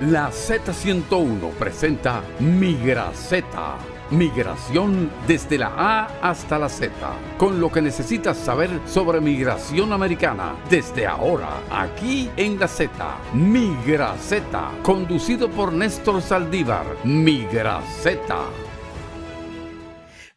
La Z101 presenta Migraceta. Migración desde la A hasta la Z. Con lo que necesitas saber sobre migración americana desde ahora, aquí en la Z. Migraceta. Conducido por Néstor Saldívar. Migraceta.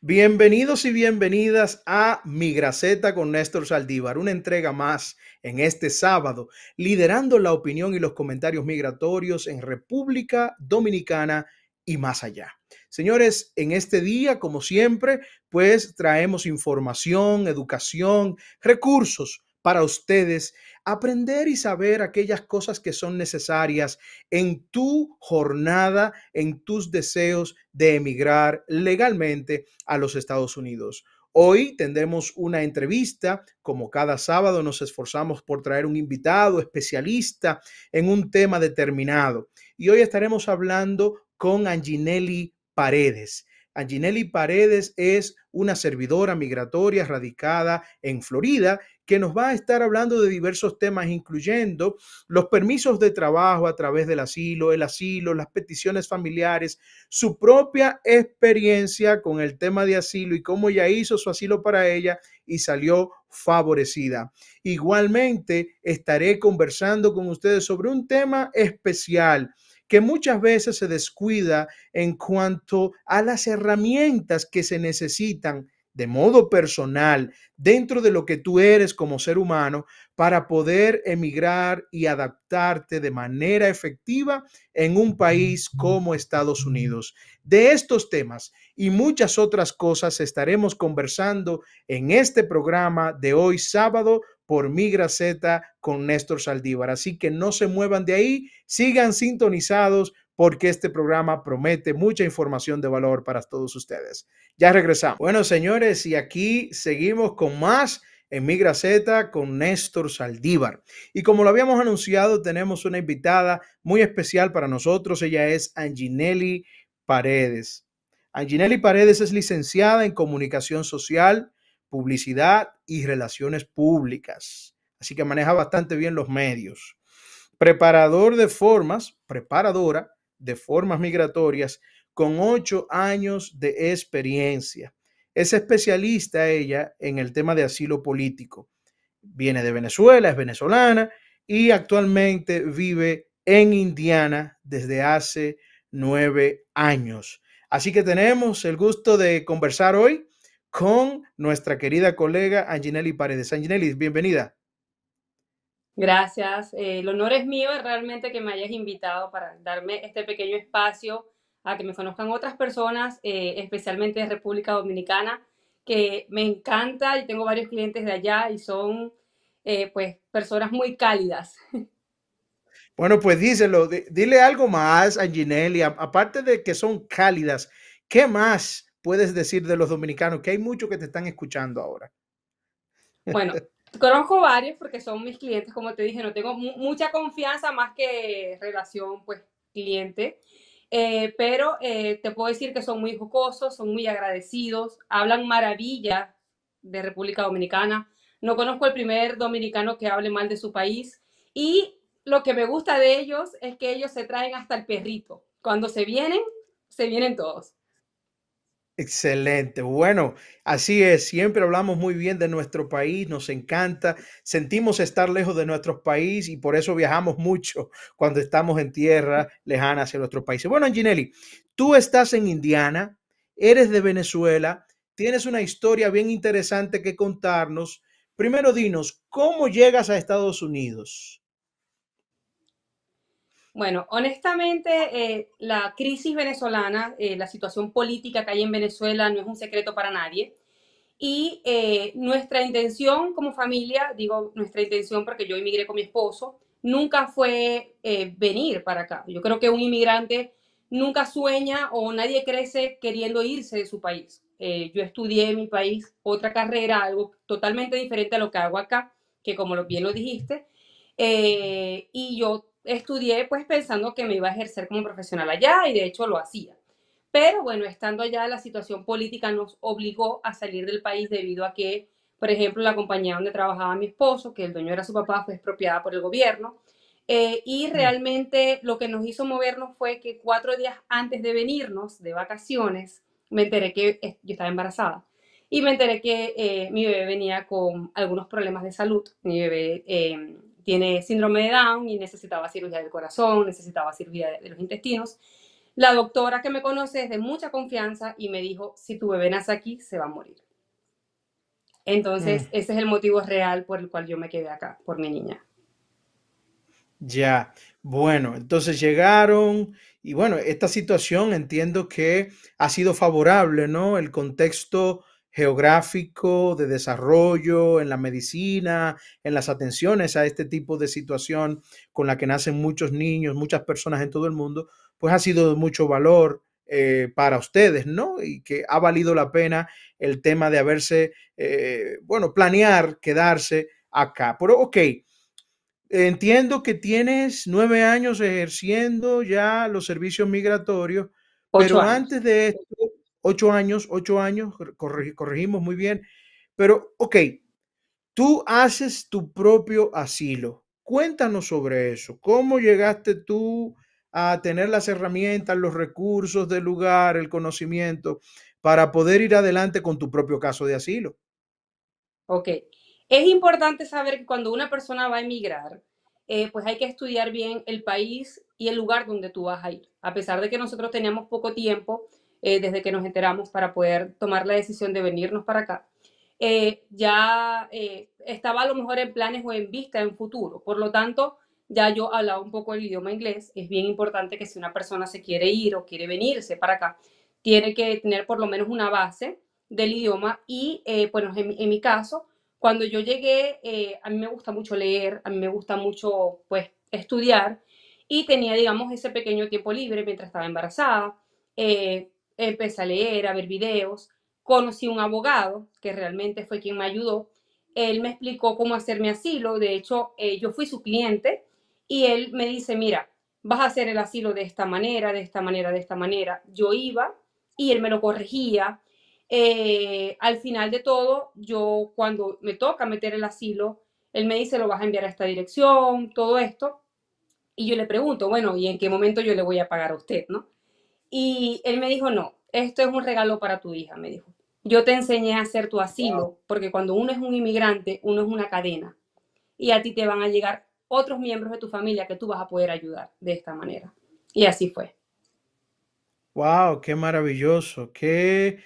Bienvenidos y bienvenidas a Migraceta con Néstor Saldívar, una entrega más en este sábado, liderando la opinión y los comentarios migratorios en República Dominicana y más allá. Señores, en este día, como siempre, pues traemos información, educación, recursos para ustedes, aprender y saber aquellas cosas que son necesarias en tu jornada, en tus deseos de emigrar legalmente a los Estados Unidos. Hoy tendremos una entrevista, como cada sábado nos esforzamos por traer un invitado especialista en un tema determinado. Y hoy estaremos hablando con Anginelli Paredes. Anginelli Paredes es una servidora migratoria radicada en Florida que nos va a estar hablando de diversos temas, incluyendo los permisos de trabajo a través del asilo, las peticiones familiares, su propia experiencia con el tema de asilo y cómo ella hizo su asilo para ella y salió favorecida. Igualmente, estaré conversando con ustedes sobre un tema especial que muchas veces se descuida en cuanto a las herramientas que se necesitan de modo personal dentro de lo que tú eres como ser humano para poder emigrar y adaptarte de manera efectiva en un país como Estados Unidos. De estos temas y muchas otras cosas estaremos conversando en este programa de hoy sábado por Migraceta con Néstor Saldívar. Así que no se muevan de ahí, sigan sintonizados porque este programa promete mucha información de valor para todos ustedes. Ya regresamos. Bueno, señores, y aquí seguimos con más en Migraceta con Néstor Saldívar. Y como lo habíamos anunciado, tenemos una invitada muy especial para nosotros. Ella es Anginelli Paredes. Anginelli Paredes es licenciada en Comunicación Social, Publicidad y Relaciones Públicas. Así que maneja bastante bien los medios. Preparadora de formas migratorias con 8 años de experiencia. Es especialista ella en el tema de asilo político. Viene de Venezuela, es venezolana y actualmente vive en Indiana desde hace 9 años. Así que tenemos el gusto de conversar hoy con nuestra querida colega Anginelli Paredes. Anginelli, bienvenida. Gracias. El honor es mío realmente que me hayas invitado para darme este pequeño espacio a que me conozcan otras personas, especialmente de República Dominicana, que me encanta y tengo varios clientes de allá y son pues personas muy cálidas. Bueno, pues díselo, dile algo más, Anginelli, aparte de que son cálidas, ¿qué más puedes decir de los dominicanos? Que hay muchos que te están escuchando ahora. Bueno, conozco varios porque son mis clientes, como te dije, no tengo mucha confianza más que relación pues cliente. Pero te puedo decir que son muy jocosos, son muy agradecidos, hablan maravilla de República Dominicana. No conozco el primer dominicano que hable mal de su país. Y lo que me gusta de ellos es que ellos se traen hasta el perrito. Cuando se vienen todos. Excelente. Bueno, así es. Siempre hablamos muy bien de nuestro país, nos encanta, sentimos estar lejos de nuestro país y por eso viajamos mucho cuando estamos en tierra lejana hacia nuestro país. Bueno, Anginelli, tú estás en Indiana, eres de Venezuela, tienes una historia bien interesante que contarnos. Primero, dinos, ¿cómo llegas a Estados Unidos? Bueno, honestamente, la crisis venezolana, la situación política que hay en Venezuela no es un secreto para nadie. Y nuestra intención como familia, digo nuestra intención porque yo emigré con mi esposo, nunca fue venir para acá. Yo creo que un inmigrante nunca sueña o nadie crece queriendo irse de su país. Yo estudié en mi país otra carrera, algo totalmente diferente a lo que hago acá, que como bien lo dijiste, y yo estudié pues pensando que me iba a ejercer como profesional allá y de hecho lo hacía. Pero bueno, estando allá, la situación política nos obligó a salir del país debido a que, por ejemplo, la compañía donde trabajaba mi esposo, que el dueño era su papá, fue expropiada por el gobierno. Y realmente lo que nos hizo movernos fue que 4 días antes de venirnos de vacaciones, me enteré que yo estaba embarazada. Y me enteré que mi bebé venía con algunos problemas de salud. Mi bebé tiene síndrome de Down y necesitaba cirugía del corazón, necesitaba cirugía de los intestinos. La doctora que me conoce es de mucha confianza y me dijo, si tu bebé nace aquí, se va a morir. Entonces, ese es el motivo real por el cual yo me quedé acá, por mi niña. Ya, bueno, entonces llegaron y bueno, esta situación entiendo que ha sido favorable, ¿no? El contexto geográfico de desarrollo en la medicina, en las atenciones a este tipo de situación con la que nacen muchos niños, muchas personas en todo el mundo, pues ha sido de mucho valor para ustedes, ¿no? Y que ha valido la pena el tema de haberse, bueno, planear quedarse acá. Pero, ok. Entiendo que tienes 9 años ejerciendo ya los servicios migratorios, Ocho pero años. antes de esto, 8 años, corregimos muy bien, pero ok, tú haces tu propio asilo. Cuéntanos sobre eso. ¿Cómo llegaste tú a tener las herramientas, los recursos del lugar, el conocimiento para poder ir adelante con tu propio caso de asilo? Ok. Es importante saber que cuando una persona va a emigrar, pues hay que estudiar bien el país y el lugar donde tú vas a ir. A pesar de que nosotros teníamos poco tiempo desde que nos enteramos para poder tomar la decisión de venirnos para acá, ya estaba a lo mejor en planes o en vista en futuro. Por lo tanto, ya yo hablaba un poco el idioma inglés. Es bien importante que si una persona se quiere ir o quiere venirse para acá, tiene que tener por lo menos una base del idioma y, bueno, en mi caso, cuando yo llegué, a mí me gusta mucho leer, a mí me gusta mucho, pues, estudiar y tenía, digamos, ese pequeño tiempo libre mientras estaba embarazada. Empecé a leer, a ver videos, conocí un abogado que realmente fue quien me ayudó. Él me explicó cómo hacer mi asilo, de hecho, yo fui su cliente y él me dice, mira, vas a hacer el asilo de esta manera, de esta manera, de esta manera. Yo iba y él me lo corregía. Al final de todo, yo cuando me toca meter el asilo, él me dice, lo vas a enviar a esta dirección, todo esto. Y yo le pregunto, bueno, ¿y en qué momento yo le voy a pagar a usted, no? Y él me dijo, no, esto es un regalo para tu hija, me dijo. Yo te enseñé a hacer tu Wow. asilo, porque cuando uno es un inmigrante, uno es una cadena. Y a ti te van a llegar otros miembros de tu familia que tú vas a poder ayudar de esta manera. Y así fue. Wow, qué maravilloso, qué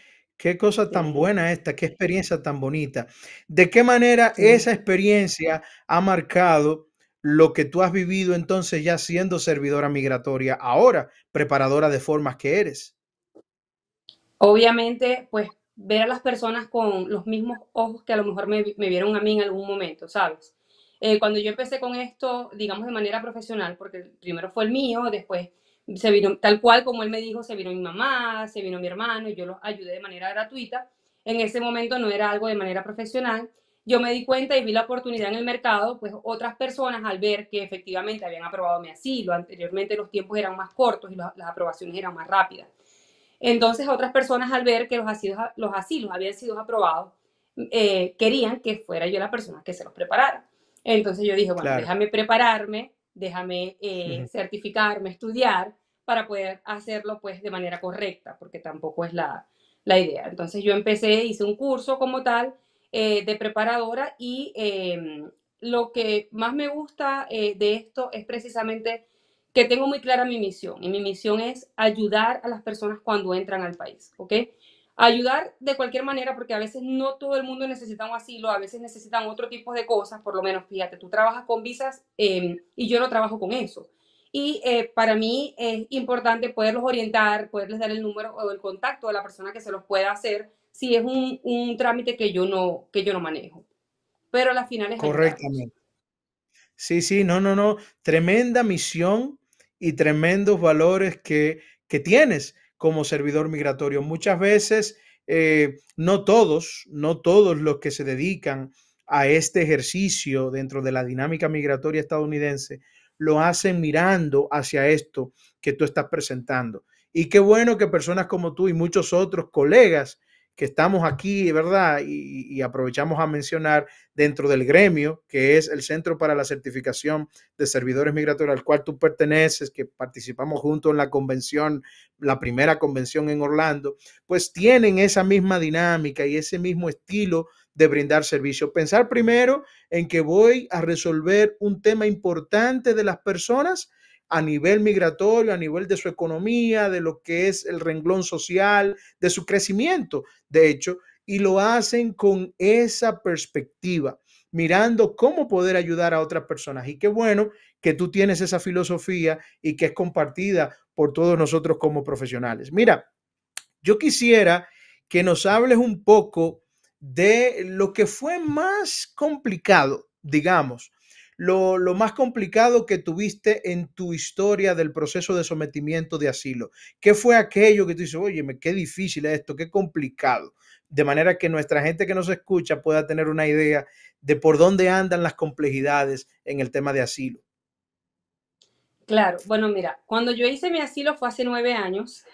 cosa tan Sí. buena esta, qué experiencia tan bonita. ¿De qué manera Sí. esa experiencia ha marcado lo que tú has vivido entonces ya siendo servidora migratoria, ahora preparadora de formas que eres? Obviamente, pues ver a las personas con los mismos ojos que a lo mejor me vieron a mí en algún momento, ¿sabes? Cuando yo empecé con esto, digamos de manera profesional, porque primero fue el mío, después se vino, tal cual como él me dijo, se vino mi mamá, se vino mi hermano, y yo los ayudé de manera gratuita. En ese momento no era algo de manera profesional. Yo me di cuenta y vi la oportunidad en el mercado, pues otras personas al ver que efectivamente habían aprobado mi asilo, anteriormente los tiempos eran más cortos y las aprobaciones eran más rápidas. Entonces, otras personas al ver que los asilos habían sido aprobados, querían que fuera yo la persona que se los preparara. Entonces yo dije, bueno, Claro. déjame prepararme, déjame Ujú. certificarme, estudiar para poder hacerlo pues de manera correcta, porque tampoco es la idea. Entonces yo empecé, hice un curso como tal de preparadora y lo que más me gusta de esto es precisamente que tengo muy clara mi misión y mi misión es ayudar a las personas cuando entran al país, ¿ok? Ayudar de cualquier manera porque a veces no todo el mundo necesita un asilo, a veces necesitan otro tipo de cosas, por lo menos fíjate, tú trabajas con visas y yo no trabajo con eso. Y para mí es importante poderlos orientar, poderles dar el número o el contacto de la persona que se los pueda hacer si es un trámite que yo no manejo. Pero a la final es ayudarlos. Correctamente. Sí, sí, no, no, no. Tremenda misión y tremendos valores que tienes como servidor migratorio. Muchas veces, no todos los que se dedican a este ejercicio dentro de la dinámica migratoria estadounidense lo hacen mirando hacia esto que tú estás presentando. Y qué bueno que personas como tú y muchos otros colegas que estamos aquí, ¿verdad? Y aprovechamos a mencionar dentro del gremio, que es el Centro para la Certificación de Servidores Migratorios, al cual tú perteneces, que participamos juntos en la convención, la primera convención en Orlando, pues tienen esa misma dinámica y ese mismo estilo de brindar servicio. Pensar primero en que voy a resolver un tema importante de las personas a nivel migratorio, a nivel de su economía, de lo que es el renglón social, de su crecimiento, de hecho, y lo hacen con esa perspectiva, mirando cómo poder ayudar a otras personas. Y qué bueno que tú tienes esa filosofía y que es compartida por todos nosotros como profesionales. Mira, yo quisiera que nos hables un poco de lo que fue más complicado, digamos, lo más complicado que tuviste en tu historia del proceso de sometimiento de asilo. ¿Qué fue aquello que tú dices, oye, qué difícil es esto, qué complicado? De manera que nuestra gente que nos escucha pueda tener una idea de por dónde andan las complejidades en el tema de asilo. Claro, bueno, mira, cuando yo hice mi asilo fue hace 9 años.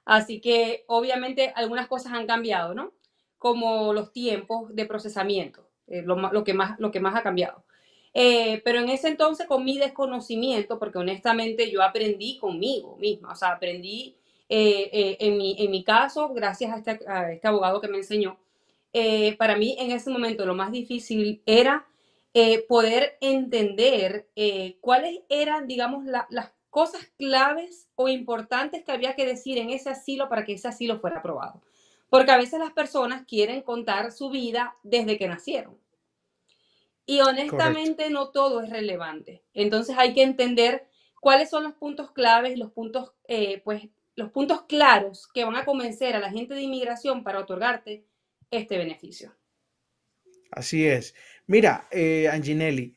Así que obviamente algunas cosas han cambiado, ¿no? Como los tiempos de procesamiento, lo que más ha cambiado. Pero en ese entonces, con mi desconocimiento, porque honestamente yo aprendí conmigo misma, o sea, aprendí en mi caso, gracias a este abogado que me enseñó, para mí en ese momento lo más difícil era poder entender cuáles eran, digamos, las cosas claves o importantes que había que decir en ese asilo para que ese asilo fuera aprobado. Porque a veces las personas quieren contar su vida desde que nacieron. Y Correcto. honestamente no todo es relevante. Entonces hay que entender cuáles son los puntos claves, los puntos claros que van a convencer a la gente de inmigración para otorgarte este beneficio. Así es. Mira, Anginelli,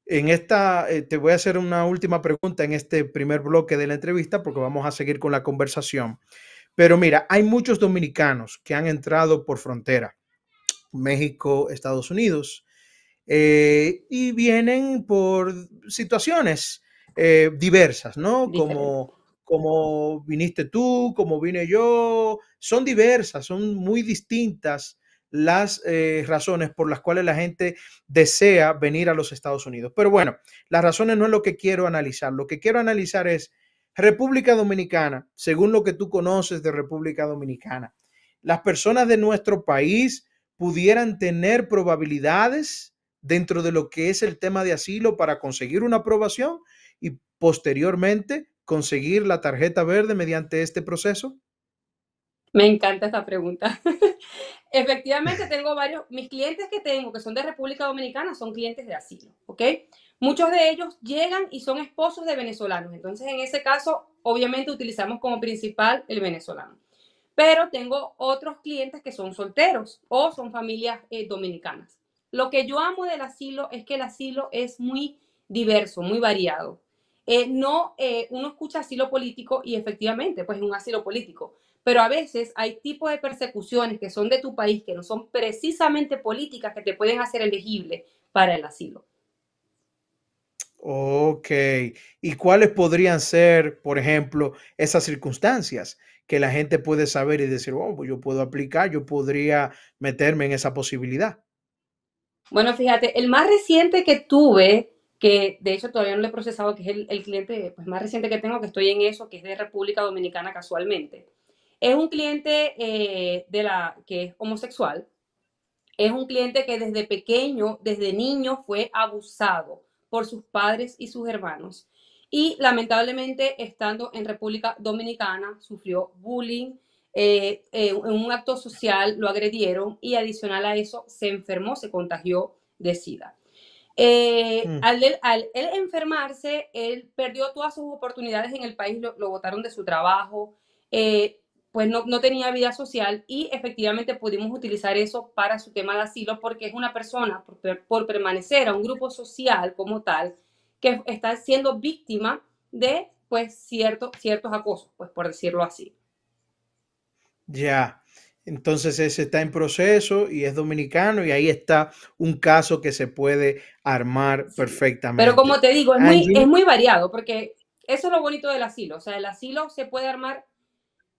en esta, te voy a hacer una última pregunta en este primer bloque de la entrevista porque vamos a seguir con la conversación. Pero mira, hay muchos dominicanos que han entrado por frontera, México, Estados Unidos, y vienen por situaciones diversas, ¿no? Diferente. Como viniste tú, como vine yo, son diversas, son muy distintas las razones por las cuales la gente desea venir a los Estados Unidos. Pero bueno, las razones no es lo que quiero analizar. Lo que quiero analizar es República Dominicana, según lo que tú conoces de República Dominicana. Las personas de nuestro país pudieran tener probabilidades dentro de lo que es el tema de asilo para conseguir una aprobación y posteriormente conseguir la tarjeta verde mediante este proceso? Me encanta esta pregunta. Efectivamente, tengo mis clientes que tengo que son de República Dominicana son clientes de asilo, ¿ok? Muchos de ellos llegan y son esposos de venezolanos. Entonces, en ese caso, obviamente utilizamos como principal el venezolano. Pero tengo otros clientes que son solteros o son familias dominicanas. Lo que yo amo del asilo es que el asilo es muy diverso, muy variado. No, uno escucha asilo político y efectivamente, pues es un asilo político, pero a veces hay tipos de persecuciones que son de tu país, que no son precisamente políticas, que te pueden hacer elegible para el asilo. Ok. ¿Y cuáles podrían ser, por ejemplo, esas circunstancias que la gente puede saber y decir, oh, pues yo puedo aplicar, yo podría meterme en esa posibilidad? Bueno, fíjate, el más reciente que tuve, que de hecho todavía no lo he procesado, que es el cliente pues, más reciente que tengo, que estoy en eso, que es de República Dominicana casualmente. Es un cliente que es homosexual. Es un cliente que desde pequeño, desde niño, fue abusado por sus padres y sus hermanos. Y lamentablemente, estando en República Dominicana, sufrió bullying. En un acto social lo agredieron y adicional a eso se enfermó, se contagió de SIDA. Mm. Al él enfermarse, él perdió todas sus oportunidades en el país, lo botaron de su trabajo, pues no tenía vida social y efectivamente pudimos utilizar eso para su tema de asilo porque es una persona, por permanecer a un grupo social como tal, que está siendo víctima de pues ciertos acosos, pues por decirlo así. Ya. Entonces ese está en proceso y es dominicano y ahí está un caso que se puede armar Sí. Pero perfectamente. como te digo, es Angie, muy variado porque eso es lo bonito del asilo. O sea, el asilo se puede armar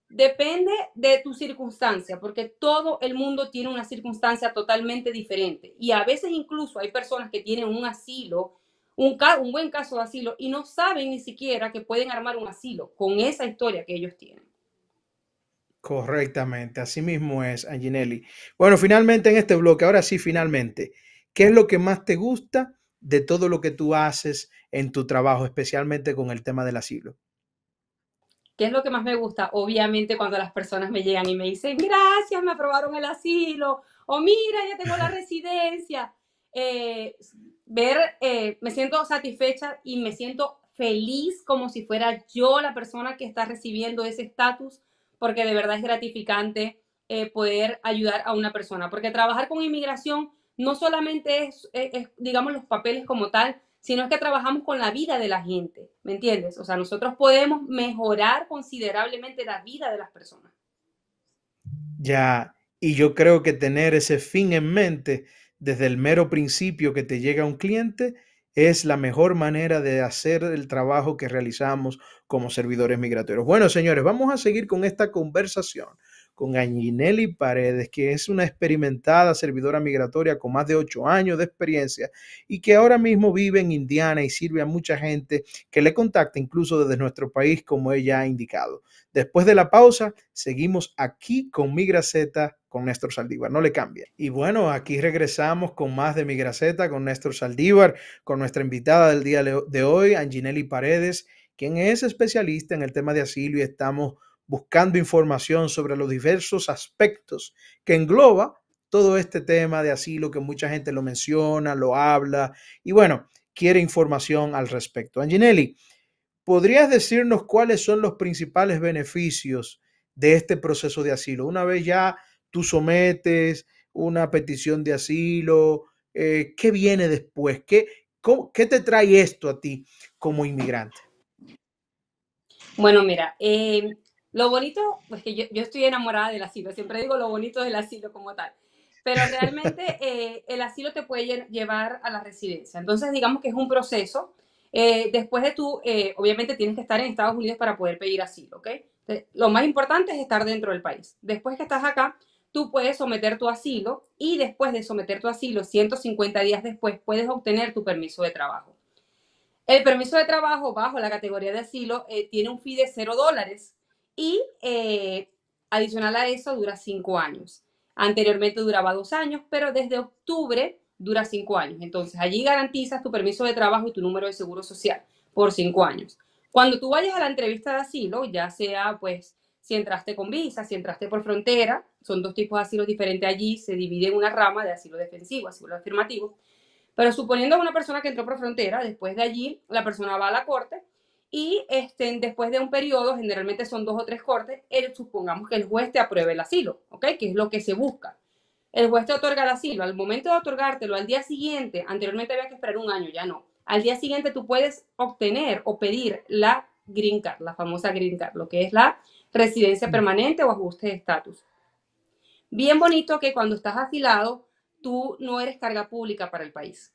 Depende de tu circunstancia, porque todo el mundo tiene una circunstancia totalmente diferente. Y a veces incluso hay personas que tienen un asilo, un buen caso de asilo, y no saben ni siquiera que pueden armar un asilo con esa historia que ellos tienen. Correctamente, así mismo es, Anginelli. Bueno, finalmente en este bloque, ahora sí, finalmente, ¿qué es lo que más te gusta de todo lo que tú haces en tu trabajo, especialmente con el tema del asilo? ¿Qué es lo que más me gusta? Obviamente cuando las personas me llegan y me dicen, gracias, me aprobaron el asilo, o mira, ya tengo la residencia. Eh, me siento satisfecha y me siento feliz como si fuera yo la persona que está recibiendo ese estatus, porque de verdad es gratificante poder ayudar a una persona, porque trabajar con inmigración no solamente digamos, los papeles como tal, sino es que trabajamos con la vida de la gente, ¿me entiendes? O sea, nosotros podemos mejorar considerablemente la vida de las personas. Ya, y yo creo que tener ese fin en mente desde el mero principio que te llega un cliente es la mejor manera de hacer el trabajo que realizamos como servidores migratorios. Bueno, señores, vamos a seguir con esta conversación con Anginelli Paredes, que es una experimentada servidora migratoria con más de 8 años de experiencia y que ahora mismo vive en Indiana y sirve a mucha gente que le contacta incluso desde nuestro país, como ella ha indicado. Después de la pausa, seguimos aquí con Migraceta con Néstor Saldívar. No le cambie. Y bueno, aquí regresamos con más de Migraceta con Néstor Saldívar, con nuestra invitada del día de hoy, Anginelli Paredes, quien es especialista en el tema de asilo y estamos buscando información sobre los diversos aspectos que engloba todo este tema de asilo que mucha gente lo menciona, lo habla y bueno, quiere información al respecto. Anginelli, ¿podrías decirnos cuáles son los principales beneficios de este proceso de asilo? Una vez ya tú sometes una petición de asilo, ¿qué viene después? ¿Qué te trae esto a ti como inmigrante? Bueno, mira, lo bonito, pues que yo estoy enamorada del asilo, siempre digo lo bonito del asilo como tal, pero realmente el asilo te puede llevar a la residencia. Entonces, digamos que es un proceso. Después de tú, obviamente tienes que estar en Estados Unidos para poder pedir asilo, ¿ok? Entonces, lo más importante es estar dentro del país. Después que estás acá, tú puedes someter tu asilo y después de someter tu asilo, 150 días después, puedes obtener tu permiso de trabajo. El permiso de trabajo bajo la categoría de asilo tiene un fee de $0 y adicional a eso dura 5 años. Anteriormente duraba 2 años, pero desde octubre dura 5 años. Entonces allí garantizas tu permiso de trabajo y tu número de seguro social por 5 años. Cuando tú vayas a la entrevista de asilo, ya sea pues si entraste con visa, si entraste por frontera, son dos tipos de asilo diferentes allí, se divide en una rama de asilo defensivo, asilo afirmativo. Pero suponiendo a una persona que entró por frontera, después de allí la persona va a la corte y después de un periodo, generalmente son 2 o 3 cortes, supongamos que el juez te apruebe el asilo, ¿ok? Que es lo que se busca. El juez te otorga el asilo. Al momento de otorgártelo, al día siguiente, anteriormente había que esperar un año, ya no. Al día siguiente tú puedes obtener o pedir la Green Card, la famosa Green Card, lo que es la residencia permanente o ajuste de estatus. Bien bonito que cuando estás asilado, tú no eres carga pública para el país.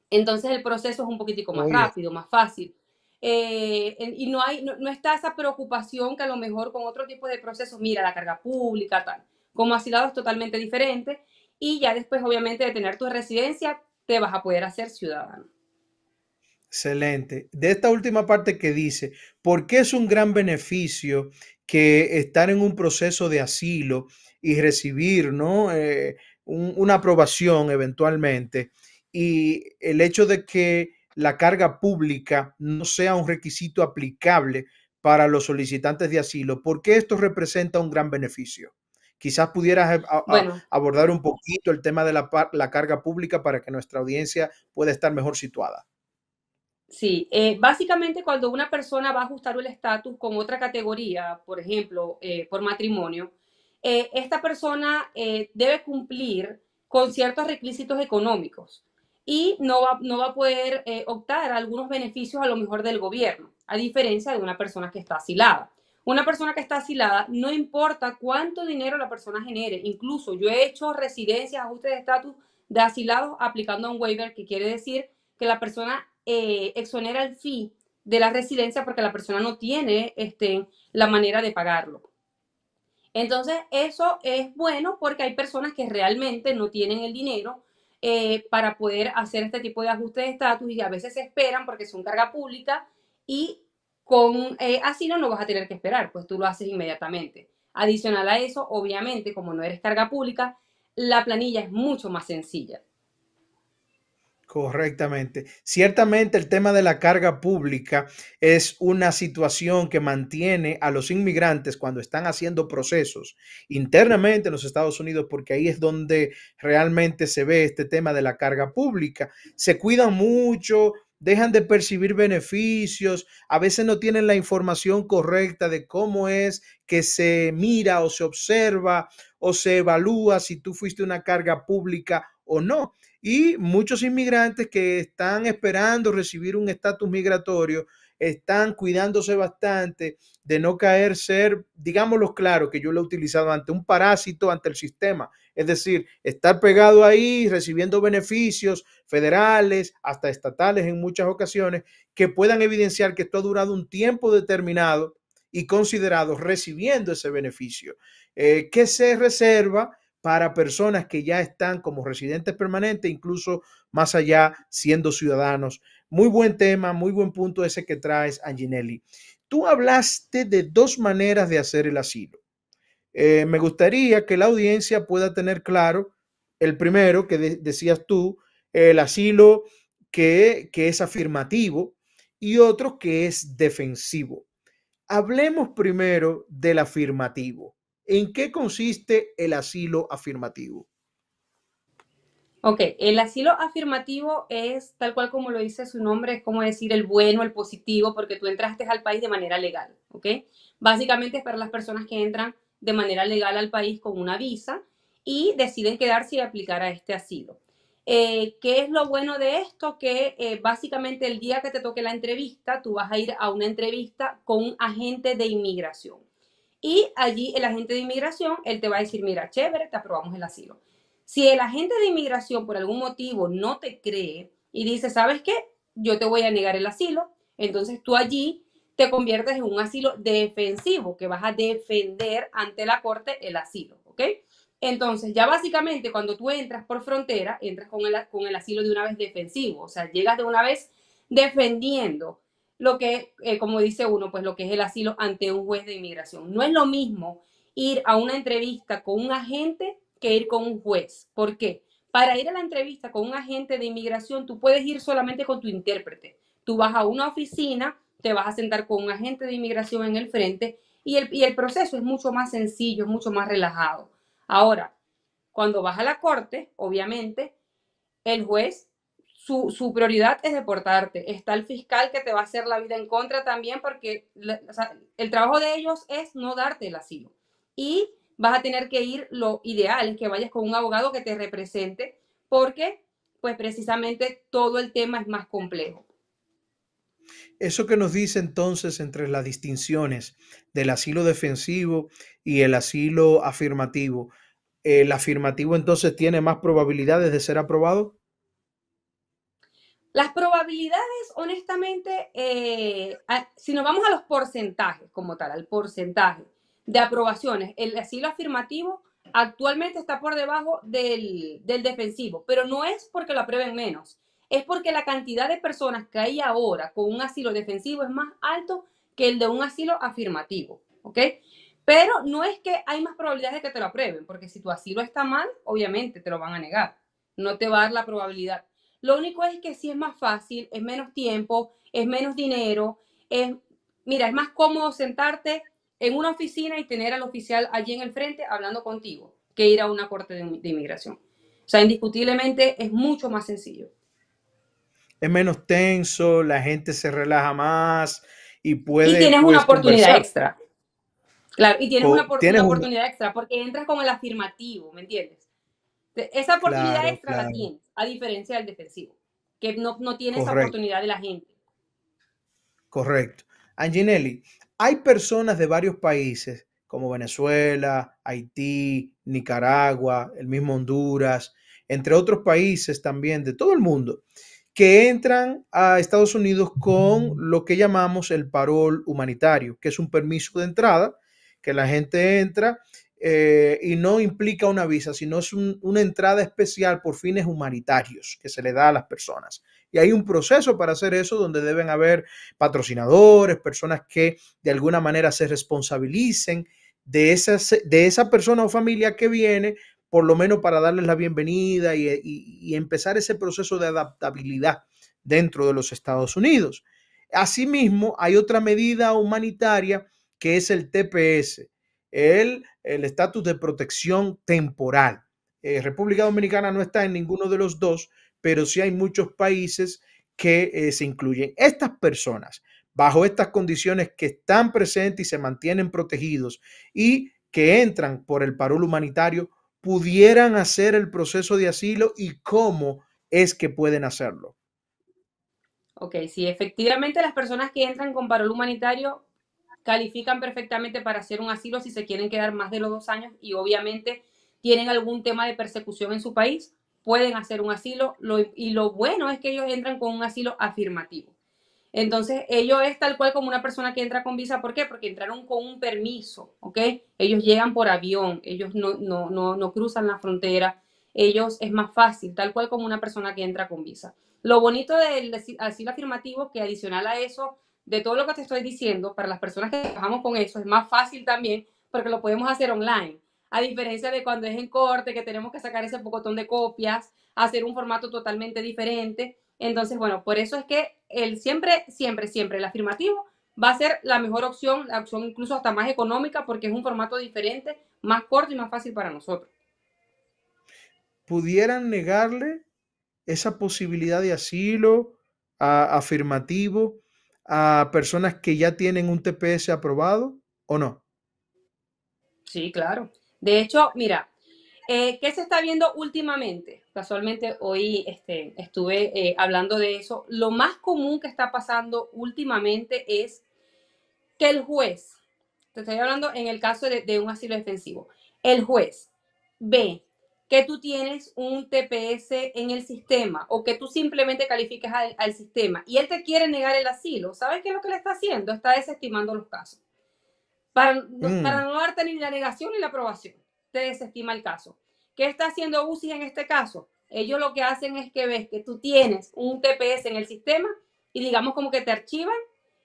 Entonces el proceso es un poquitico más Oye, rápido, más fácil. Y no está esa preocupación que a lo mejor con otro tipo de procesos, mira, la carga pública, tal. Como asilado es totalmente diferente y ya después, obviamente, de tener tu residencia, te vas a poder hacer ciudadano. excelente. De esta última parte que dice, ¿por qué es un gran beneficio que estar en un proceso de asilo y recibir, ¿no? Una aprobación eventualmente y el hecho de que la carga pública no sea un requisito aplicable para los solicitantes de asilo? ¿Por qué esto representa un gran beneficio? Quizás pudieras Bueno, abordar un poquito el tema de la carga pública para que nuestra audiencia pueda estar mejor situada. sí, básicamente cuando una persona va a ajustar el estatus con otra categoría, por ejemplo, por matrimonio, esta persona debe cumplir con ciertos requisitos económicos y no va a poder optar a algunos beneficios a lo mejor del gobierno, a diferencia de una persona que está asilada. Una persona que está asilada, no importa cuánto dinero la persona genere, incluso yo he hecho residencias, ajustes de estatus de asilados aplicando a un waiver, que quiere decir que la persona exonera el fee de la residencia porque la persona no tiene la manera de pagarlo. Entonces, eso es bueno porque hay personas que realmente no tienen el dinero para poder hacer este tipo de ajuste de estatus y a veces se esperan porque son carga pública y con asilo no vas a tener que esperar, pues tú lo haces inmediatamente. Adicional a eso, obviamente, como no eres carga pública, la planilla es mucho más sencilla. Correctamente. Ciertamente el tema de la carga pública es una situación que mantiene a los inmigrantes cuando están haciendo procesos internamente en los Estados Unidos, porque ahí es donde realmente se ve este tema de la carga pública. Se cuidan mucho, dejan de percibir beneficios, a veces no tienen la información correcta de cómo es que se mira o se observa o se evalúa si tú fuiste una carga pública o no. Y muchos inmigrantes que están esperando recibir un estatus migratorio están cuidándose bastante de no caer ser, digámoslo claro, que yo lo he utilizado ante un parásito ante el sistema. Es decir, estar pegado ahí recibiendo beneficios federales, hasta estatales en muchas ocasiones, que puedan evidenciar que esto ha durado un tiempo determinado y considerado recibiendo ese beneficio. ¿Qué se reserva para personas que ya están como residentes permanentes, incluso más allá siendo ciudadanos? Muy buen tema, muy buen punto ese que traes, Anginelli. Tú hablaste de dos maneras de hacer el asilo. Me gustaría que la audiencia pueda tener claro el primero que decías tú, el asilo que es afirmativo y otro que es defensivo. Hablemos primero del afirmativo. ¿En qué consiste el asilo afirmativo? Ok, el asilo afirmativo es tal cual como lo dice su nombre, es como decir el bueno, el positivo, porque tú entraste al país de manera legal, ¿ok? Básicamente es para las personas que entran de manera legal al país con una visa y deciden quedarse y aplicar a este asilo. ¿Qué es lo bueno de esto? Que básicamente el día que te toque la entrevista, tú vas a ir a una entrevista con un agente de inmigración. Y allí el agente de inmigración, él te va a decir, mira, chévere, te aprobamos el asilo. Si el agente de inmigración por algún motivo no te cree y dice, ¿sabes qué? Yo te voy a negar el asilo, entonces tú allí te conviertes en un asilo defensivo, que vas a defender ante la corte el asilo, ¿ok? Entonces, ya básicamente cuando tú entras por frontera, entras con el asilo de una vez defensivo, o sea, llegas de una vez defendiendo lo que, como dice uno, pues lo que es el asilo ante un juez de inmigración. No es lo mismo ir a una entrevista con un agente que ir con un juez. ¿Por qué? Para ir a la entrevista con un agente de inmigración, tú puedes ir solamente con tu intérprete. Tú vas a una oficina, te vas a sentar con un agente de inmigración en el frente y el proceso es mucho más sencillo, es mucho más relajado. Ahora, cuando vas a la corte, obviamente, el juez, su prioridad es deportarte. Está el fiscal que te va a hacer la vida en contra también porque o sea, el trabajo de ellos es no darte el asilo. Y vas a tener que ir, lo ideal es que vayas con un abogado que te represente porque pues precisamente todo el tema es más complejo. Eso que nos dice entonces entre las distinciones del asilo defensivo y el asilo afirmativo. ¿El afirmativo entonces tiene más probabilidades de ser aprobado? Las probabilidades, honestamente, si nos vamos a los porcentajes como tal, al porcentaje de aprobaciones, el asilo afirmativo actualmente está por debajo del defensivo, pero no es porque lo aprueben menos, es porque la cantidad de personas que hay ahora con un asilo defensivo es más alto que el de un asilo afirmativo, ¿ok? Pero no es que hay más probabilidades de que te lo aprueben, porque si tu asilo está mal, obviamente te lo van a negar, no te va a dar la probabilidad. Lo único es que sí es más fácil, es menos tiempo, es menos dinero, mira, es más cómodo sentarte en una oficina y tener al oficial allí en el frente hablando contigo que ir a una corte de inmigración. O sea, indiscutiblemente es mucho más sencillo. Es menos tenso, la gente se relaja más y Y puede tienes una pues oportunidad conversar. extra. Claro, y tienes Tienes una un... oportunidad extra porque entras con el afirmativo, ¿me entiendes? Esa oportunidad Claro, extra la claro, tienes, a diferencia del defensivo, que no tiene esa correcto. oportunidad de la gente. Correcto. Anginelli, hay personas de varios países como Venezuela, Haití, Nicaragua, el mismo Honduras, entre otros países también de todo el mundo, que entran a Estados Unidos con lo que llamamos el parol humanitario, que es un permiso de entrada, que la gente entra y no implica una visa, sino es una entrada especial por fines humanitarios que se le da a las personas. Y hay un proceso para hacer eso donde deben haber patrocinadores, personas que de alguna manera se responsabilicen de esa persona o familia que viene, por lo menos para darles la bienvenida y empezar ese proceso de adaptabilidad dentro de los Estados Unidos. Asimismo, hay otra medida humanitaria que es el TPS, el estatus de protección temporal. República Dominicana no está en ninguno de los dos, pero sí hay muchos países que se incluyen. Estas personas, bajo estas condiciones que están presentes y se mantienen protegidos y que entran por el parol humanitario, pudieran hacer el proceso de asilo y cómo es que pueden hacerlo. Ok, sí, efectivamente las personas que entran con parol humanitario califican perfectamente para hacer un asilo si se quieren quedar más de los 2 años y obviamente tienen algún tema de persecución en su país, pueden hacer un asilo y lo bueno es que ellos entran con un asilo afirmativo. Entonces, ellos es tal cual como una persona que entra con visa. ¿Por qué? Porque entraron con un permiso, ¿ok? Ellos llegan por avión, ellos no cruzan la frontera, ellos es más fácil, tal cual como una persona que entra con visa. Lo bonito del asilo afirmativo, que adicional a eso, de todo lo que te estoy diciendo, para las personas que trabajamos con eso, es más fácil también porque lo podemos hacer online. A diferencia de cuando es en corte, que tenemos que sacar ese pocotón de copias, hacer un formato totalmente diferente. Entonces, bueno, por eso es que siempre el afirmativo va a ser la mejor opción, la opción incluso hasta más económica porque es un formato diferente, más corto y más fácil para nosotros. ¿Pudieran negarle esa posibilidad de asilo afirmativo a personas que ya tienen un TPS aprobado o no? Sí, claro. De hecho, mira, ¿qué se está viendo últimamente? Casualmente hoy estuve hablando de eso. Lo más común que está pasando últimamente es que el juez, te estoy hablando en el caso de un asilo defensivo, el juez ve que tú tienes un TPS en el sistema o que tú simplemente calificas al sistema y él te quiere negar el asilo, ¿sabes qué es lo que le está haciendo? Está desestimando los casos. Para no darte ni la negación ni la aprobación, te desestima el caso. ¿Qué está haciendo UCI en este caso? Ellos lo que hacen es que ves que tú tienes un TPS en el sistema y digamos como que te archivan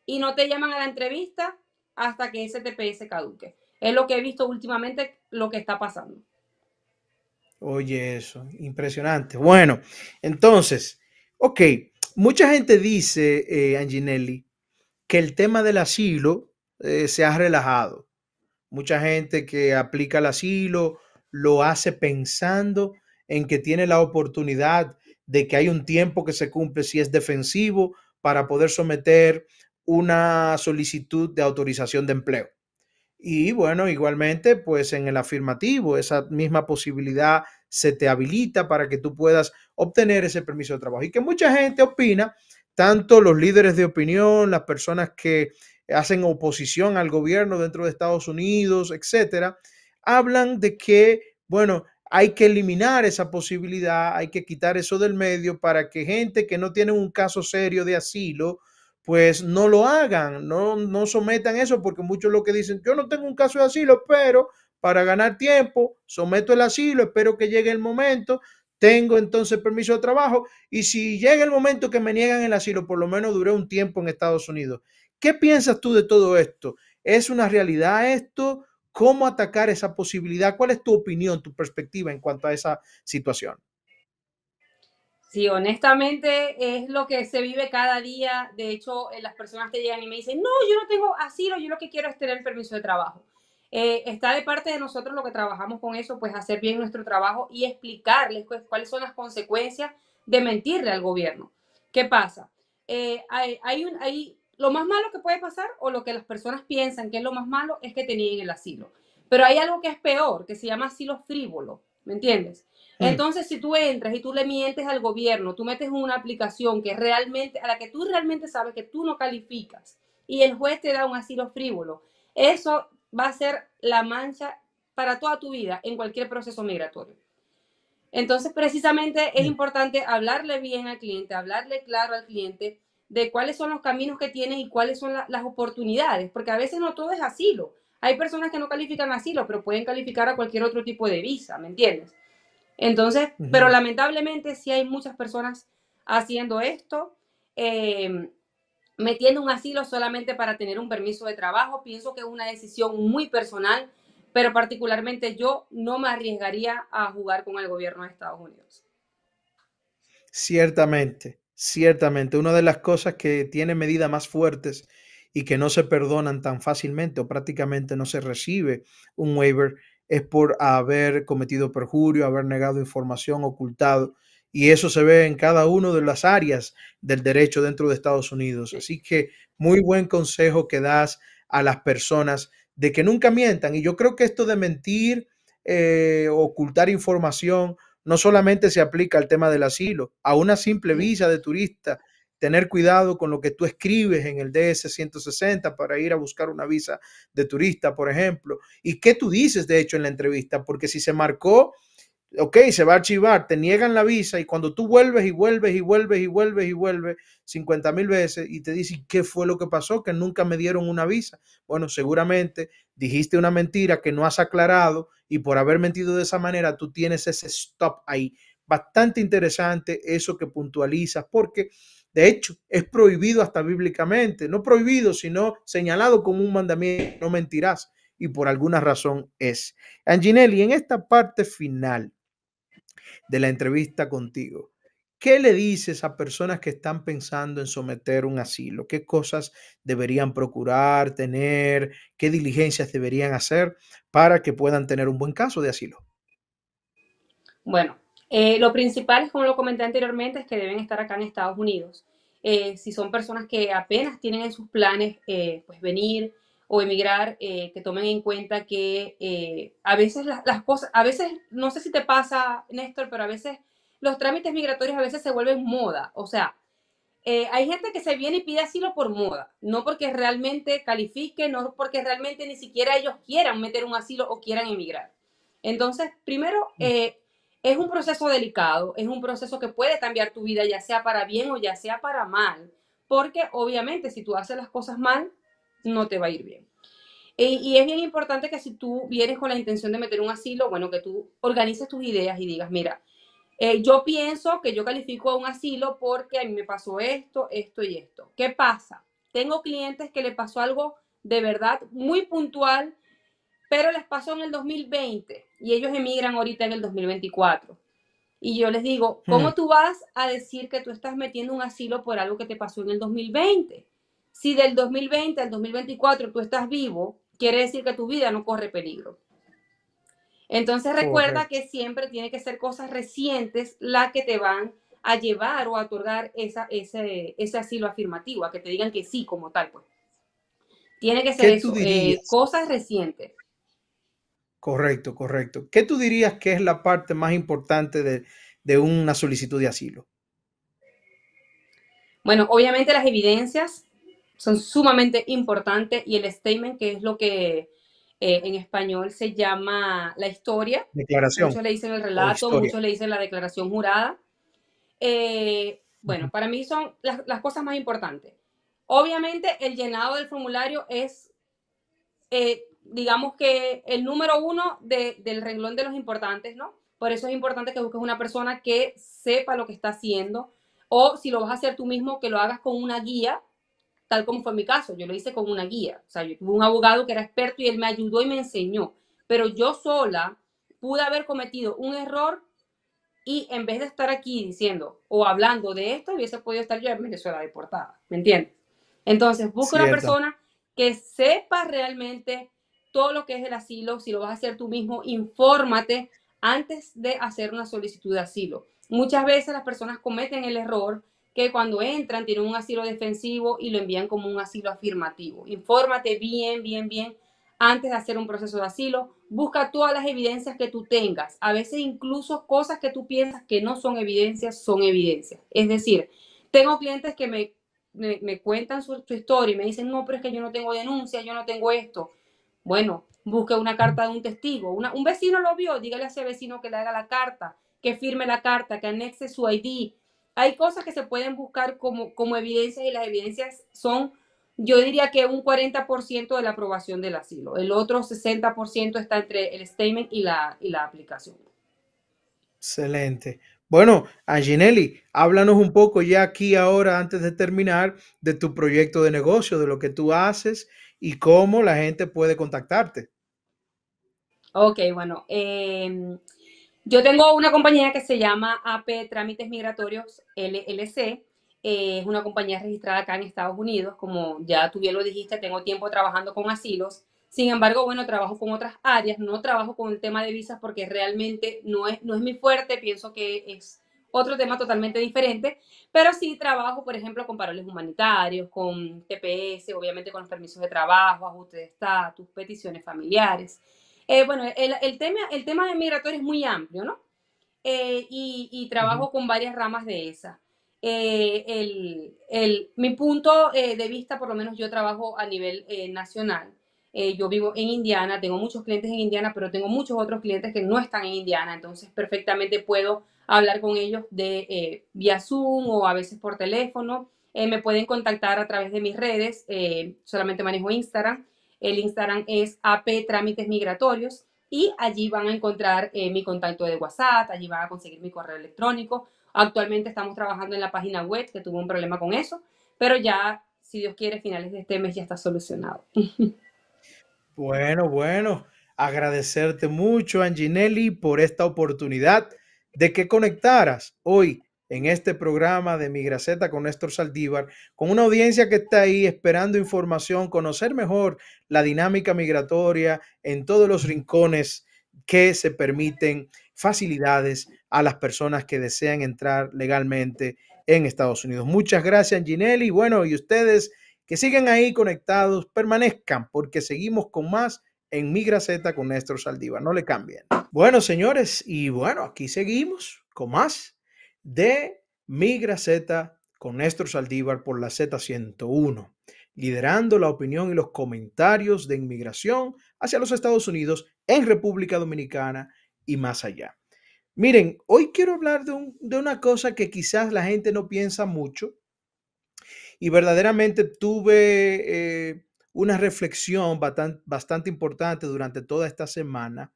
y no te llaman a la entrevista hasta que ese TPS caduque. Es lo que he visto últimamente, lo que está pasando. Oye, eso, impresionante. Bueno, entonces, ok, mucha gente dice, Anginelli, que el tema del asilo se ha relajado. Mucha gente que aplica el asilo lo hace pensando en que tiene la oportunidad de que hay un tiempo que se cumple si es defensivo para poder someter una solicitud de autorización de empleo. Y bueno, igualmente, pues en el afirmativo, esa misma posibilidad se te habilita para que tú puedas obtener ese permiso de trabajo. Y que mucha gente opina, tanto los líderes de opinión, las personas que hacen oposición al gobierno dentro de Estados Unidos, etcétera, hablan de que, bueno, hay que eliminar esa posibilidad, hay que quitar eso del medio para que gente que no tiene un caso serio de asilo, pues no lo hagan, no sometan eso, porque muchos lo que dicen, yo no tengo un caso de asilo, pero para ganar tiempo, someto el asilo, espero que llegue el momento, tengo entonces permiso de trabajo y si llega el momento que me niegan el asilo, por lo menos duré un tiempo en Estados Unidos. ¿Qué piensas tú de todo esto? ¿Es una realidad esto? ¿Cómo atacar esa posibilidad? ¿Cuál es tu opinión, tu perspectiva en cuanto a esa situación? Sí, honestamente es lo que se vive cada día. De hecho, las personas te llegan y me dicen, no, yo no tengo asilo, yo lo que quiero es tener el permiso de trabajo. Está de parte de nosotros lo que trabajamos con eso, pues hacer bien nuestro trabajo y explicarles pues, cuáles son las consecuencias de mentirle al gobierno. ¿Qué pasa? Lo más malo que puede pasar o lo que las personas piensan que es lo más malo es que te nieguen el asilo. Pero hay algo que es peor, que se llama asilo frívolo, ¿me entiendes? Hmm. Entonces, si tú entras y tú le mientes al gobierno, tú metes una aplicación que realmente, a la que tú realmente sabes que tú no calificas y el juez te da un asilo frívolo, eso va a ser la mancha para toda tu vida en cualquier proceso migratorio. Entonces, precisamente es importante hablarle bien al cliente, hablarle claro al cliente de cuáles son los caminos que tienes y cuáles son las oportunidades, porque a veces no todo es asilo. Hay personas que no califican asilo, pero pueden calificar a cualquier otro tipo de visa, ¿me entiendes? Entonces, pero lamentablemente sí hay muchas personas haciendo esto, metiendo un asilo solamente para tener un permiso de trabajo. Pienso que es una decisión muy personal, pero particularmente yo no me arriesgaría a jugar con el gobierno de Estados Unidos. Ciertamente, ciertamente. Una de las cosas que tiene medidas más fuertes y que no se perdonan tan fácilmente o prácticamente no se recibe un waiver es por haber cometido perjurio, haber negado información, ocultado. Y eso se ve en cada una de las áreas del derecho dentro de Estados Unidos. Sí. Así que muy buen consejo que das a las personas de que nunca mientan. Y yo creo que esto de mentir, ocultar información, no solamente se aplica al tema del asilo, a una simple visa de turista, tener cuidado con lo que tú escribes en el DS-160 para ir a buscar una visa de turista, por ejemplo, y qué tú dices, de hecho, en la entrevista, porque si se marcó, ok, se va a archivar, te niegan la visa y cuando tú vuelves y vuelves y vuelves y vuelves y vuelves 50,000 veces y te dicen qué fue lo que pasó, que nunca me dieron una visa. Bueno, seguramente dijiste una mentira que no has aclarado y por haber mentido de esa manera tú tienes ese stop ahí. Bastante interesante eso que puntualizas porque de hecho es prohibido hasta bíblicamente, no prohibido, sino señalado como un mandamiento, no mentirás y por alguna razón es. Anginelli, en esta parte final de la entrevista contigo, ¿qué le dices a personas que están pensando en someter un asilo? ¿Qué cosas deberían procurar, tener? ¿Qué diligencias deberían hacer para que puedan tener un buen caso de asilo? Bueno, lo principal, como lo comenté anteriormente, es que deben estar acá en Estados Unidos. Si son personas que apenas tienen en sus planes pues venir o emigrar, que tomen en cuenta que a veces las cosas, a veces, no sé si te pasa, Néstor, pero a veces los trámites migratorios a veces se vuelven moda. O sea, hay gente que se viene y pide asilo por moda, no porque realmente califique, no porque realmente ni siquiera ellos quieran meter un asilo o quieran emigrar. Entonces, primero, es un proceso delicado, es un proceso que puede cambiar tu vida, ya sea para bien o ya sea para mal, porque obviamente si tú haces las cosas mal, no te va a ir bien. Y es bien importante que si tú vienes con la intención de meter un asilo, bueno, que tú organices tus ideas y digas, mira, yo pienso que yo califico a un asilo porque a mí me pasó esto, esto y esto. ¿Qué pasa? Tengo clientes que le pasó algo de verdad muy puntual, pero les pasó en el 2020 y ellos emigran ahorita en el 2024. Y yo les digo, Hmm, ¿cómo tú vas a decir que tú estás metiendo un asilo por algo que te pasó en el 2020? Si del 2020 al 2024 tú estás vivo, quiere decir que tu vida no corre peligro. Entonces recuerda correcto. que siempre tiene que ser cosas recientes las que te van a llevar o a otorgar ese asilo afirmativo, a que te digan que sí como tal, pues. Tiene que ser ¿Qué tú eso, dirías? cosas recientes. Correcto, correcto. ¿Qué tú dirías que es la parte más importante de una solicitud de asilo? Bueno, obviamente las evidencias son sumamente importantes y el statement, que es lo que en español se llama la historia, Declaración muchos le dicen el o relato, historia. muchos le dicen la declaración jurada. Bueno, para mí son las cosas más importantes. Obviamente el llenado del formulario es, digamos que el número uno del renglón de los importantes, ¿no? Por eso es importante que busques una persona que sepa lo que está haciendo o si lo vas a hacer tú mismo, que lo hagas con una guía, tal como fue mi caso. Yo lo hice con una guía. O sea, yo tuve un abogado que era experto y él me ayudó y me enseñó. Pero yo sola pude haber cometido un error y en vez de estar aquí diciendo o hablando de esto, hubiese podido estar yo en Venezuela deportada, ¿me entiendes? Entonces, busca una Cierta. persona que sepa realmente todo lo que es el asilo. Si lo vas a hacer tú mismo, infórmate antes de hacer una solicitud de asilo. Muchas veces las personas cometen el error que cuando entran tienen un asilo defensivo y lo envían como un asilo afirmativo. Infórmate bien, bien, bien antes de hacer un proceso de asilo. Busca todas las evidencias que tú tengas. A veces incluso cosas que tú piensas que no son evidencias, son evidencias. Es decir, tengo clientes que me cuentan su historia y me dicen, no, pero es que yo no tengo denuncia, yo no tengo esto. Bueno, busque una carta de un testigo. Un vecino lo vio, dígale a ese vecino que le haga la carta, que firme la carta, que anexe su ID. Hay cosas que se pueden buscar como evidencias y las evidencias son yo diría que un 40% de la aprobación del asilo. El otro 60% está entre el statement y la aplicación. Excelente. Bueno, Anginelli, háblanos un poco ya aquí ahora, antes de terminar, de tu proyecto de negocio, de lo que tú haces y cómo la gente puede contactarte. Ok, bueno. Yo tengo una compañía que se llama AP Trámites Migratorios LLC. Es una compañía registrada acá en Estados Unidos. Como ya tú bien lo dijiste, tengo tiempo trabajando con asilos. Sin embargo, bueno, trabajo con otras áreas. No trabajo con el tema de visas porque realmente no es mi fuerte. Pienso que es otro tema totalmente diferente. Pero sí trabajo, por ejemplo, con paroles humanitarios, con TPS, obviamente con los permisos de trabajo, ajuste de estatus, peticiones familiares. Bueno, el tema de migratorio es muy amplio, ¿no? Y Ujú. trabajo con varias ramas de esa. Mi punto de vista, por lo menos yo trabajo a nivel nacional. Yo vivo en Indiana, tengo muchos clientes en Indiana, pero tengo muchos otros clientes que no están en Indiana, entonces perfectamente puedo hablar con ellos de vía Zoom o a veces por teléfono. Me pueden contactar a través de mis redes, solamente manejo Instagram. El Instagram es AP Trámites Migratorios y allí van a encontrar mi contacto de WhatsApp, allí van a conseguir mi correo electrónico. Actualmente estamos trabajando en la página web, que tuvo un problema con eso, pero ya, si Dios quiere, finales de este mes ya está solucionado. Bueno, bueno, agradecerte mucho, Anginelli, por esta oportunidad de que conectaras hoy en este programa de Migraceta con Néstor Saldívar, con una audiencia que está ahí esperando información, conocer mejor la dinámica migratoria en todos los rincones que se permiten facilidades a las personas que desean entrar legalmente en Estados Unidos. Muchas gracias, Anginelli. Bueno, y ustedes que sigan ahí conectados, permanezcan, porque seguimos con más en Migraceta con Néstor Saldívar. No le cambien. Bueno, señores, y bueno, aquí seguimos con más de Migraceta con Néstor Saldívar por la Z101, liderando la opinión y los comentarios de inmigración hacia los Estados Unidos, en República Dominicana y más allá. Miren, hoy quiero hablar de una cosa que quizás la gente no piensa mucho, y verdaderamente tuve una reflexión bastante importante durante toda esta semana,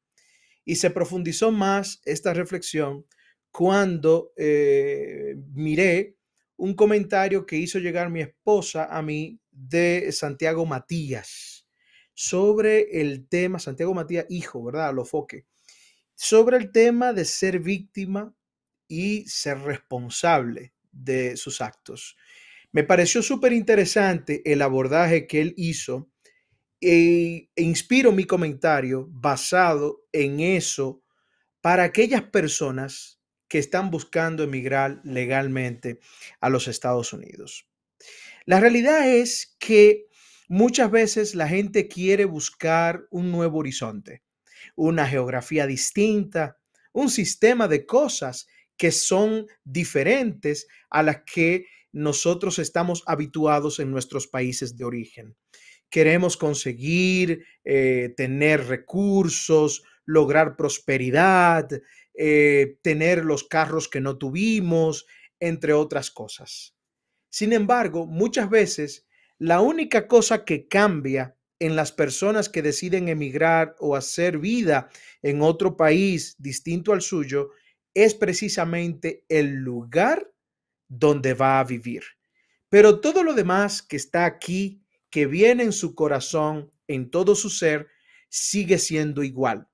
y se profundizó más esta reflexión cuando miré un comentario que hizo llegar mi esposa a mí de Santiago Matías sobre el tema, Santiago Matías, hijo, ¿verdad? Alofoque, sobre el tema de ser víctima y ser responsable de sus actos. Me pareció súper interesante el abordaje que él hizo, e inspiro mi comentario basado en eso para aquellas personas que están buscando emigrar legalmente a los Estados Unidos. La realidad es que muchas veces la gente quiere buscar un nuevo horizonte, una geografía distinta, un sistema de cosas que son diferentes a las que nosotros estamos habituados en nuestros países de origen. Queremos conseguir, tener recursos, lograr prosperidad, tener los carros que no tuvimos, entre otras cosas. Sin embargo, muchas veces la única cosa que cambia en las personas que deciden emigrar o hacer vida en otro país distinto al suyo es precisamente el lugar donde va a vivir. Pero todo lo demás que está aquí, que viene en su corazón, en todo su ser, sigue siendo igual.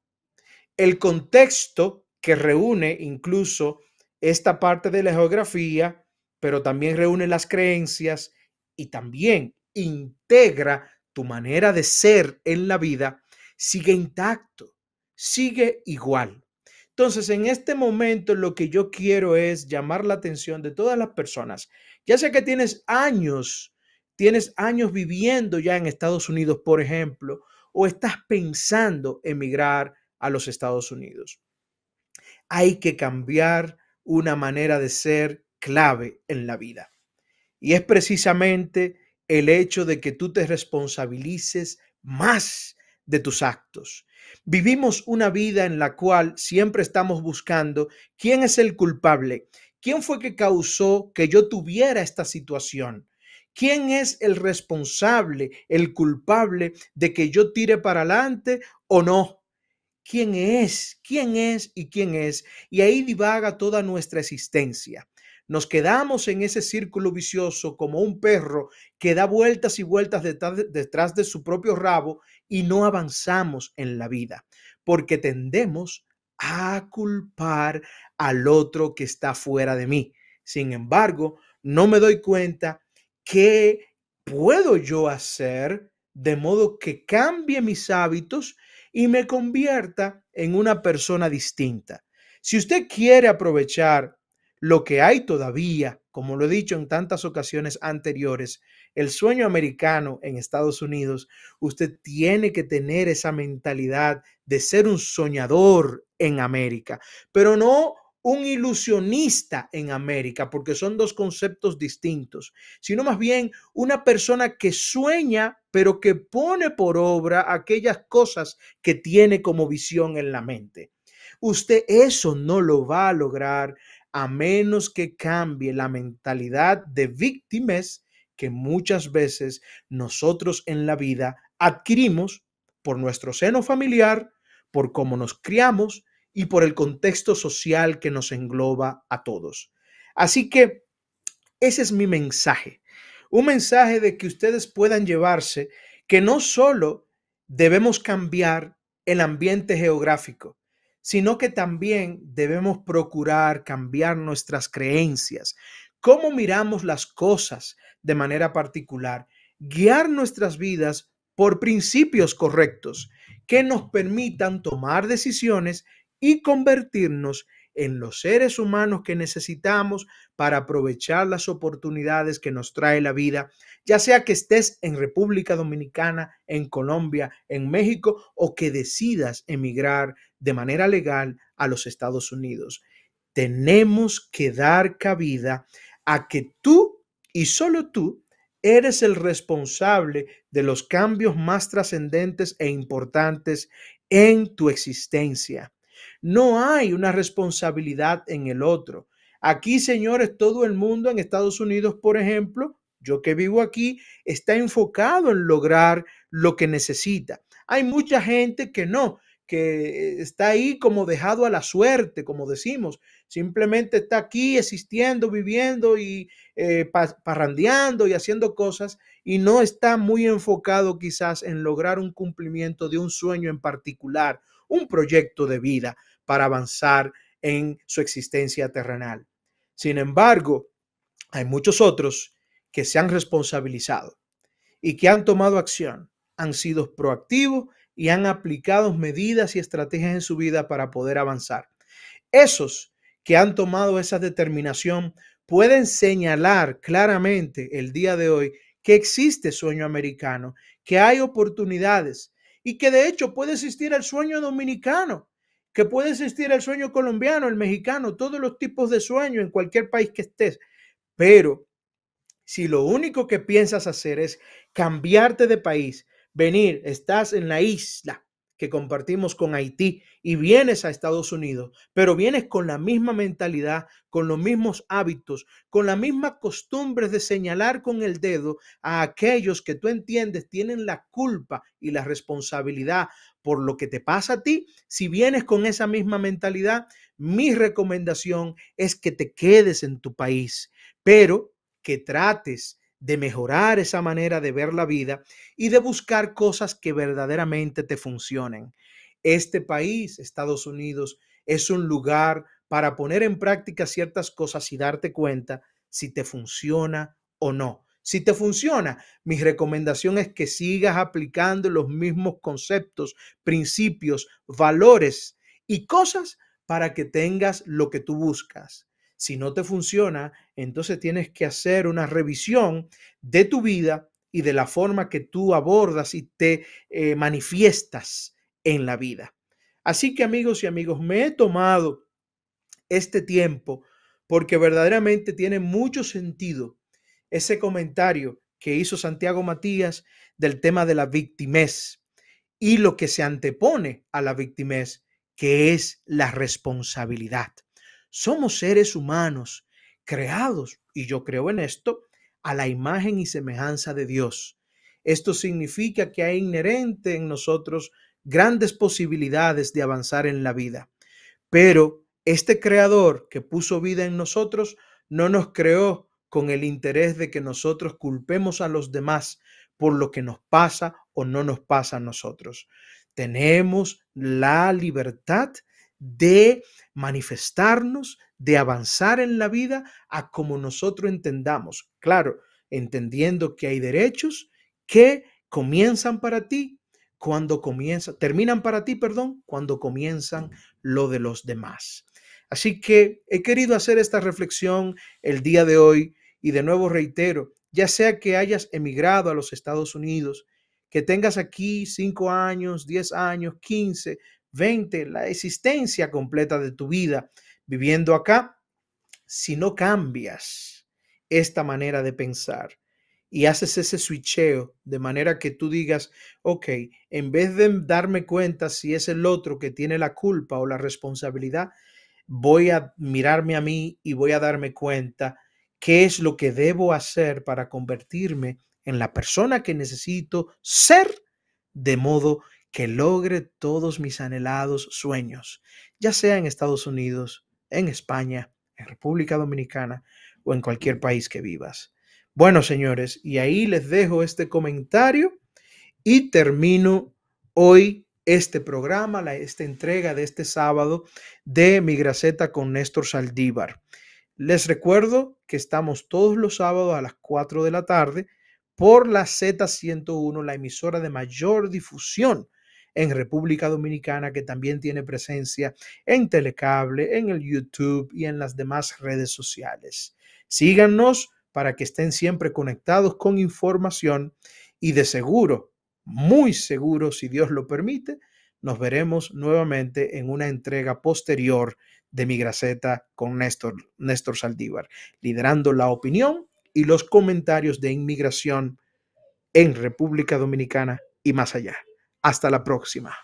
El contexto que reúne incluso esta parte de la geografía, pero también reúne las creencias y también integra tu manera de ser en la vida, sigue intacto, sigue igual. Entonces, en este momento lo que yo quiero es llamar la atención de todas las personas, ya sea que tienes años viviendo ya en Estados Unidos, por ejemplo, o estás pensando emigrar a los Estados Unidos. Hay que cambiar una manera de ser clave en la vida. Y es precisamente el hecho de que tú te responsabilices más de tus actos. Vivimos una vida en la cual siempre estamos buscando quién es el culpable, quién fue que causó que yo tuviera esta situación, ¿Quién es el responsable, el culpable de que yo tire para adelante o no? ¿Quién es? ¿Quién es? ¿Y quién es? Y ahí divaga toda nuestra existencia. Nos quedamos en ese círculo vicioso como un perro que da vueltas y vueltas detrás de su propio rabo y no avanzamos en la vida, porque tendemos a culpar al otro que está fuera de mí. Sin embargo, no me doy cuenta qué puedo yo hacer de modo que cambie mis hábitos y me convierta en una persona distinta. Si usted quiere aprovechar lo que hay todavía, como lo he dicho en tantas ocasiones anteriores, el sueño americano en Estados Unidos, usted tiene que tener esa mentalidad de ser un soñador en América, pero no un ilusionista en América, porque son dos conceptos distintos, sino más bien una persona que sueña, pero que pone por obra aquellas cosas que tiene como visión en la mente. Usted eso no lo va a lograr a menos que cambie la mentalidad de víctimas que muchas veces nosotros en la vida adquirimos por nuestro seno familiar, por cómo nos criamos y por el contexto social que nos engloba a todos. Así que ese es mi mensaje. Un mensaje de que ustedes puedan llevarse que no solo debemos cambiar el ambiente geográfico, sino que también debemos procurar cambiar nuestras creencias, cómo miramos las cosas de manera particular, guiar nuestras vidas por principios correctos que nos permitan tomar decisiones y convertirnos en los seres humanos que necesitamos para aprovechar las oportunidades que nos trae la vida, ya sea que estés en República Dominicana, en Colombia, en México o que decidas emigrar de manera legal a los Estados Unidos. Tenemos que dar cabida a que tú y solo tú eres el responsable de los cambios más trascendentes e importantes en tu existencia. No hay una responsabilidad en el otro. Aquí, señores, todo el mundo en Estados Unidos, por ejemplo, yo que vivo aquí, está enfocado en lograr lo que necesita. Hay mucha gente que no, que está ahí como dejado a la suerte, como decimos. Simplemente está aquí existiendo, viviendo y parrandeando y haciendo cosas y no está muy enfocado quizás en lograr un cumplimiento de un sueño en particular, un proyecto de vida para avanzar en su existencia terrenal. Sin embargo, hay muchos otros que se han responsabilizado y que han tomado acción, han sido proactivos y han aplicado medidas y estrategias en su vida para poder avanzar. Esos que han tomado esa determinación pueden señalar claramente el día de hoy que existe sueño americano, que hay oportunidades y que de hecho puede existir el sueño dominicano, que puede existir el sueño colombiano, el mexicano, todos los tipos de sueño en cualquier país que estés. Pero si lo único que piensas hacer es cambiarte de país, venir, estás en la isla que compartimos con Haití y vienes a Estados Unidos, pero vienes con la misma mentalidad, con los mismos hábitos, con las mismas costumbres de señalar con el dedo a aquellos que tú entiendes tienen la culpa y la responsabilidad por lo que te pasa a ti, si vienes con esa misma mentalidad, mi recomendación es que te quedes en tu país, pero que trates de mejorar esa manera de ver la vida y de buscar cosas que verdaderamente te funcionen. Este país, Estados Unidos, es un lugar para poner en práctica ciertas cosas y darte cuenta si te funciona o no. Si te funciona, mi recomendación es que sigas aplicando los mismos conceptos, principios, valores y cosas para que tengas lo que tú buscas. Si no te funciona, entonces tienes que hacer una revisión de tu vida y de la forma que tú abordas y te manifiestas en la vida. Así que amigos y amigos, me he tomado este tiempo porque verdaderamente tiene mucho sentido ese comentario que hizo Santiago Matías del tema de la victimez y lo que se antepone a la victimez, que es la responsabilidad. Somos seres humanos creados, y yo creo en esto, a la imagen y semejanza de Dios. Esto significa que hay inherente en nosotros grandes posibilidades de avanzar en la vida. Pero este creador que puso vida en nosotros no nos creó con el interés de que nosotros culpemos a los demás por lo que nos pasa o no nos pasa a nosotros. Tenemos la libertad de manifestarnos, de avanzar en la vida a como nosotros entendamos. Claro, entendiendo que hay derechos que comienzan para ti terminan para ti, perdón, cuando comienzan lo de los demás. Así que he querido hacer esta reflexión el día de hoy y de nuevo reitero, ya sea que hayas emigrado a los Estados Unidos, que tengas aquí 5 años, 10 años, 15, 20, la existencia completa de tu vida viviendo acá, si no cambias esta manera de pensar y haces ese switcheo de manera que tú digas, ok, en vez de darme cuenta si es el otro que tiene la culpa o la responsabilidad, voy a mirarme a mí y voy a darme cuenta qué es lo que debo hacer para convertirme en la persona que necesito ser, de modo que logre todos mis anhelados sueños, ya sea en Estados Unidos, en España, en República Dominicana o en cualquier país que vivas. Bueno, señores, y ahí les dejo este comentario y termino hoy este programa, esta entrega de este sábado de Migraceta con Néstor Saldívar. Les recuerdo que estamos todos los sábados a las 4 de la tarde por la Z101, la emisora de mayor difusión en República Dominicana, que también tiene presencia en Telecable, en el YouTube y en las demás redes sociales. Síganos para que estén siempre conectados con información y de seguro, muy seguro, si Dios lo permite, nos veremos nuevamente en una entrega posterior de Migraceta con Néstor Saldívar, liderando la opinión y los comentarios de inmigración en República Dominicana y más allá. Hasta la próxima.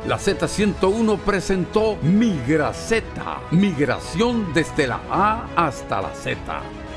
La Z101 presentó Migraceta, migración desde la A hasta la Z.